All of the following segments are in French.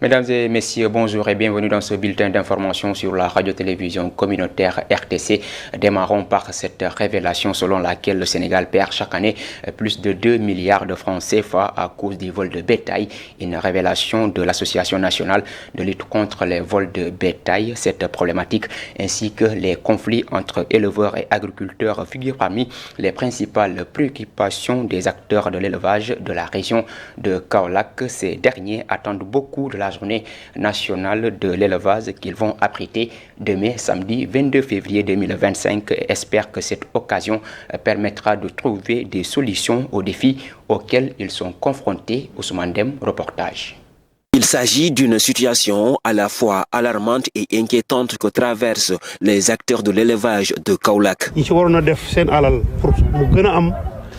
Mesdames et messieurs, bonjour et bienvenue dans ce bulletin d'information sur la radio-télévision communautaire RTC. Démarrons par cette révélation selon laquelle le Sénégal perd chaque année plus de 2 milliards de francs CFA à cause des vols de bétail. Une révélation de l'Association nationale de lutte contre les vols de bétail. Cette problématique ainsi que les conflits entre éleveurs et agriculteurs figurent parmi les principales préoccupations des acteurs de l'élevage de la région de Kaolack. Ces derniers attendent beaucoup de la journée nationale de l'élevage qu'ils vont abriter demain samedi 22 février 2025 et espèrent que cette occasion permettra de trouver des solutions aux défis auxquels ils sont confrontés. Ousmane Dem, reportage. Il s'agit d'une situation à la fois alarmante et inquiétante que traversent les acteurs de l'élevage de Kaolack.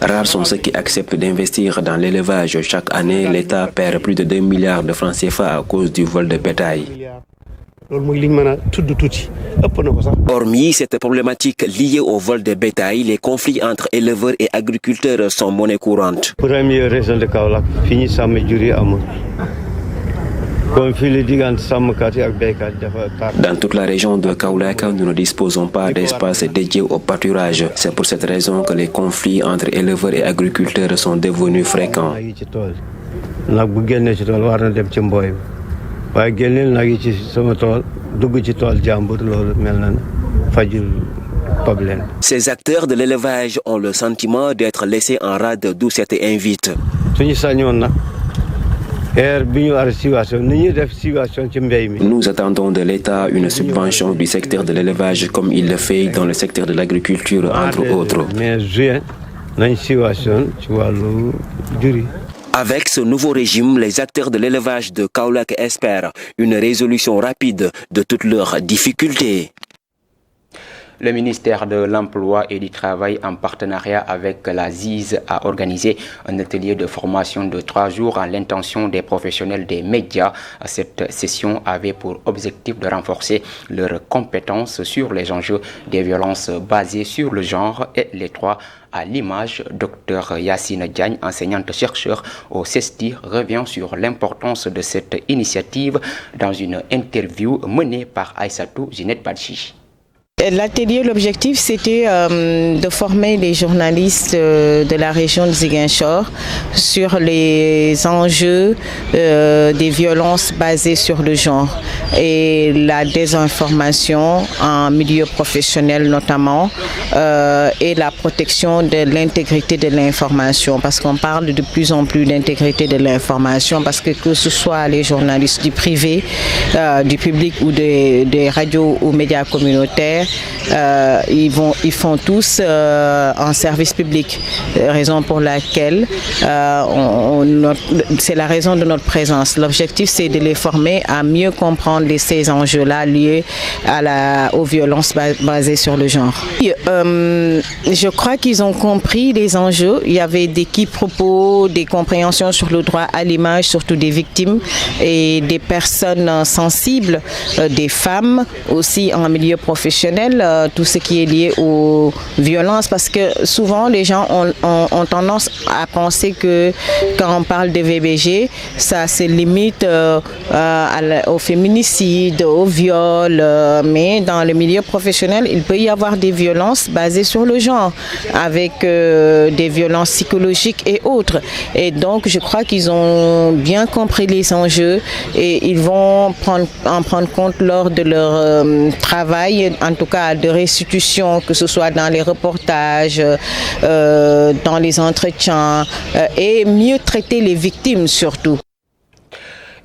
Rares sont ceux qui acceptent d'investir dans l'élevage. Chaque année, l'État perd plus de 2 milliards de francs CFA à cause du vol de bétail. Hormis cette problématique liée au vol de bétail, les conflits entre éleveurs et agriculteurs sont monnaie courante. Dans toute la région de Kaolack, nous ne disposons pas d'espace dédié au pâturage. C'est pour cette raison que les conflits entre éleveurs et agriculteurs sont devenus fréquents. Ces acteurs de l'élevage ont le sentiment d'être laissés en rade, d'où cette invite. Nous attendons de l'État une subvention du secteur de l'élevage comme il le fait dans le secteur de l'agriculture, entre autres. Avec ce nouveau régime, les acteurs de l'élevage de Kaolack espèrent une résolution rapide de toutes leurs difficultés. Le ministère de l'Emploi et du Travail, en partenariat avec la ZIZ, a organisé un atelier de formation de 3 jours à l'intention des professionnels des médias. Cette session avait pour objectif de renforcer leurs compétences sur les enjeux des violences basées sur le genre et les droits à l'image. Dr Yacine Diagne, enseignante-chercheur au CESTI, revient sur l'importance de cette initiative dans une interview menée par Aïssatou Zinette Badji. L'atelier, l'objectif, c'était de former les journalistes de la région de Ziguinchor sur les enjeux des violences basées sur le genre et la désinformation en milieu professionnel notamment et la protection de l'intégrité de l'information, parce qu'on parle de plus en plus d'intégrité de l'information, parce que ce soit les journalistes du privé, du public ou des radios ou médias communautaires, ils font tous un service public, raison pour laquelle c'est la raison de notre présence. L'objectif, c'est de les former à mieux comprendre ces enjeux-là liés aux violences basées sur le genre. Je crois qu'ils ont compris les enjeux. Il y avait des quiproquos, des compréhensions sur le droit à l'image, surtout des victimes et des personnes sensibles, des femmes aussi en milieu professionnel, tout ce qui est lié aux violences, parce que souvent les gens ont tendance à penser que quand on parle de VBG, ça se limite au féminicide, au viol, mais dans le milieu professionnel, il peut y avoir des violences basées sur le genre, avec des violences psychologiques et autres. Et donc, je crois qu'ils ont bien compris les enjeux et ils vont en prendre compte lors de leur travail, en tout cas de restitution, que ce soit dans les reportages, dans les entretiens, et mieux traiter les victimes surtout.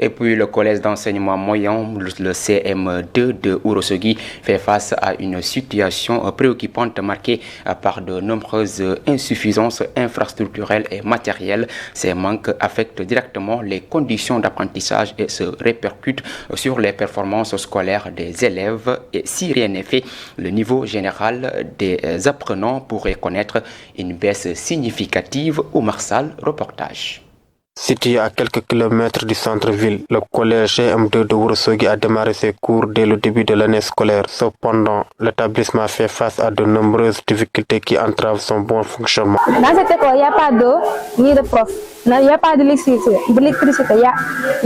Et puis le collège d'enseignement moyen, le CM2 de Ourossogui, fait face à une situation préoccupante marquée par de nombreuses insuffisances infrastructurelles et matérielles. Ces manques affectent directement les conditions d'apprentissage et se répercutent sur les performances scolaires des élèves. Et si rien n'est fait, le niveau général des apprenants pourrait connaître une baisse significative. Oumar Sall, reportage. Situé à quelques kilomètres du centre-ville, le collège CM2 de Ourossogui a démarré ses cours dès le début de l'année scolaire. Cependant, l'établissement fait face à de nombreuses difficultés qui entravent son bon fonctionnement. Dans cette école, il n'y a pas d'eau ni de prof. Il n'y a pas d'électricité. Il y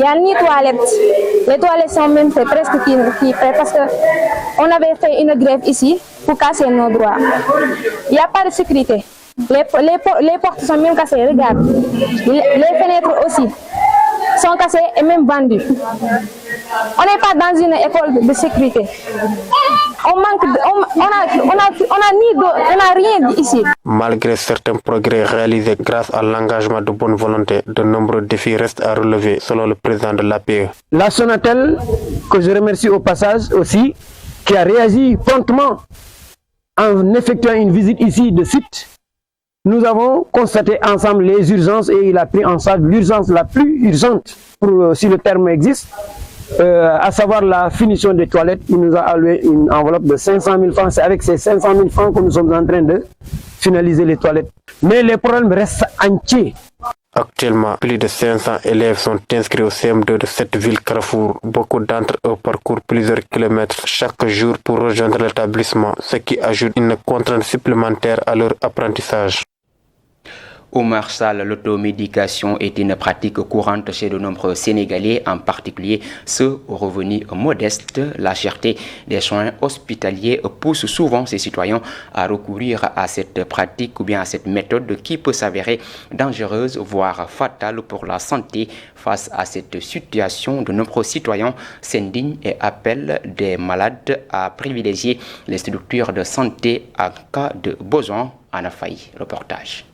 a ni toilettes. Les toilettes sont même faites presque qui parce qu'on avait fait une grève ici pour casser nos droits. Il n'y a pas de sécurité. Les portes sont même cassées, regarde. Les fenêtres aussi sont cassées et même vendues. On n'est pas dans une école de sécurité. On n'a rien ici. Malgré certains progrès réalisés grâce à l'engagement de bonne volonté, de nombreux défis restent à relever, selon le président de l'APE. La Sonatel, que je remercie au passage aussi, qui a réagi promptement en effectuant une visite ici de site. Nous avons constaté ensemble les urgences et il a pris en charge l'urgence la plus urgente, si le terme existe, à savoir la finition des toilettes. Il nous a alloué une enveloppe de 500 000 francs. C'est avec ces 500 000 francs que nous sommes en train de finaliser les toilettes. Mais les problèmes restent entiers. Actuellement, plus de 500 élèves sont inscrits au CM2 de cette ville Carrefour. Beaucoup d'entre eux parcourent plusieurs kilomètres chaque jour pour rejoindre l'établissement, ce qui ajoute une contrainte supplémentaire à leur apprentissage. Oumar Sall, l'automédication est une pratique courante chez de nombreux Sénégalais, en particulier ceux aux revenus modestes. La cherté des soins hospitaliers pousse souvent ces citoyens à recourir à cette pratique ou bien à cette méthode qui peut s'avérer dangereuse, voire fatale pour la santé. Face à cette situation, de nombreux citoyens s'indignent et appellent des malades à privilégier les structures de santé en cas de besoin. En Afaï, reportage.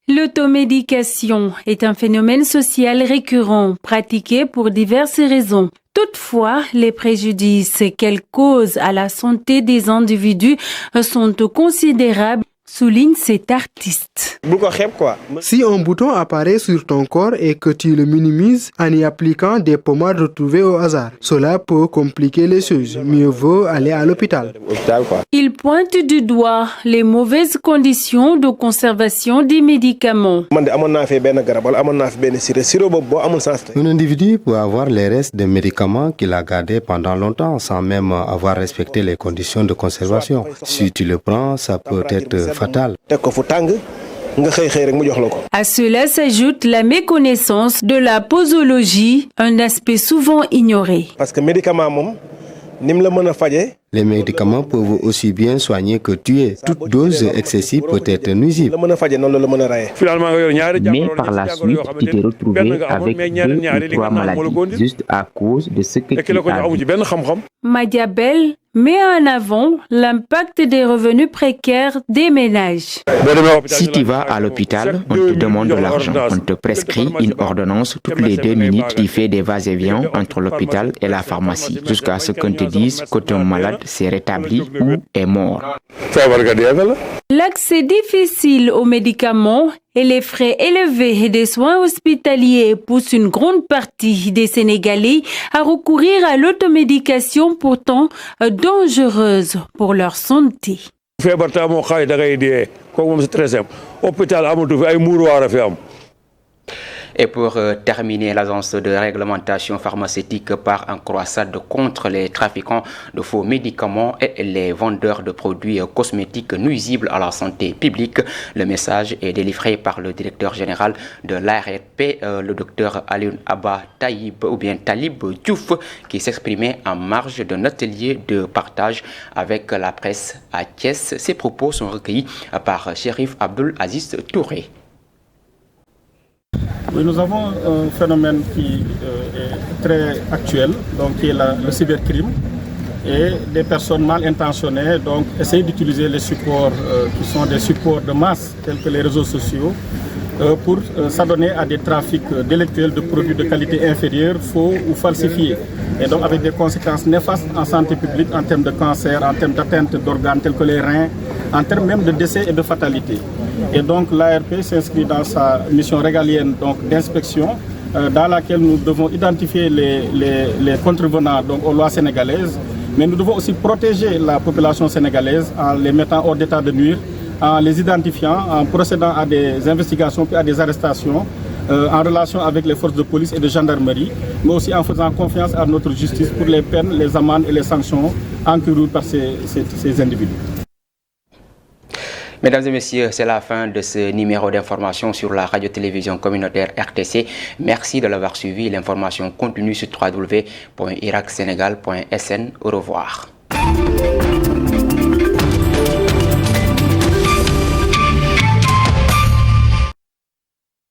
L'automédication est un phénomène social récurrent, pratiqué pour diverses raisons. Toutefois, les préjudices qu'elle cause à la santé des individus sont considérables, souligne cet artiste. Si un bouton apparaît sur ton corps et que tu le minimises en y appliquant des pommades retrouvées au hasard, cela peut compliquer les choses. Mieux vaut aller à l'hôpital. Il pointe du doigt les mauvaises conditions de conservation des médicaments. Un individu peut avoir les restes des médicaments qu'il a gardés pendant longtemps sans même avoir respecté les conditions de conservation. Si tu le prends, ça peut être fatal. À cela s'ajoute la méconnaissance de la posologie, un aspect souvent ignoré. Les médicaments peuvent aussi bien soigner que tuer. Toute dose excessive peut être nuisible. Mais par la suite, tu t'es retrouvé avec 2 ou 3 maladies juste à cause de ce que tu as vu. Madiabel met en avant l'impact des revenus précaires des ménages. Si tu vas à l'hôpital, on te demande de l'argent. On te prescrit une ordonnance toutes les 2 minutes. Tu fais des va-et-vient entre l'hôpital et la pharmacie jusqu'à ce qu'on te dise que ton malade s'est rétabli ou est mort. L'accès difficile aux médicaments et les frais élevés des soins hospitaliers poussent une grande partie des Sénégalais à recourir à l'automédication pourtant dangereuse pour leur santé. Et pour terminer, l'agence de réglementation pharmaceutique part en croissade contre les trafiquants de faux médicaments et les vendeurs de produits cosmétiques nuisibles à la santé publique. Le message est délivré par le directeur général de l'ARP, le docteur Alioune Abba Talib Diouf, qui s'exprimait en marge d'un atelier de partage avec la presse à Thiès. Ces propos sont recueillis par Chérif Abdul Aziz Touré. Oui, nous avons un phénomène qui est très actuel, donc qui est le cybercrime, et des personnes mal intentionnées donc essayent d'utiliser les supports qui sont des supports de masse tels que les réseaux sociaux pour s'adonner à des trafics délictuels de produits de qualité inférieure, faux ou falsifiés, et donc avec des conséquences néfastes en santé publique en termes de cancer, en termes d'atteinte d'organes tels que les reins, en termes même de décès et de fatalité. Et donc l'ARP s'inscrit dans sa mission régalienne d'inspection dans laquelle nous devons identifier les contrevenants donc, aux lois sénégalaises, mais nous devons aussi protéger la population sénégalaise en les mettant hors d'état de nuire, en les identifiant, en procédant à des investigations puis à des arrestations en relation avec les forces de police et de gendarmerie, mais aussi en faisant confiance à notre justice pour les peines, les amendes et les sanctions encourues par ces individus. Mesdames et messieurs, c'est la fin de ce numéro d'information sur la radio-télévision communautaire RTC. Merci de l'avoir suivi. L'information continue sur www.iracsenegal.sn. Au revoir.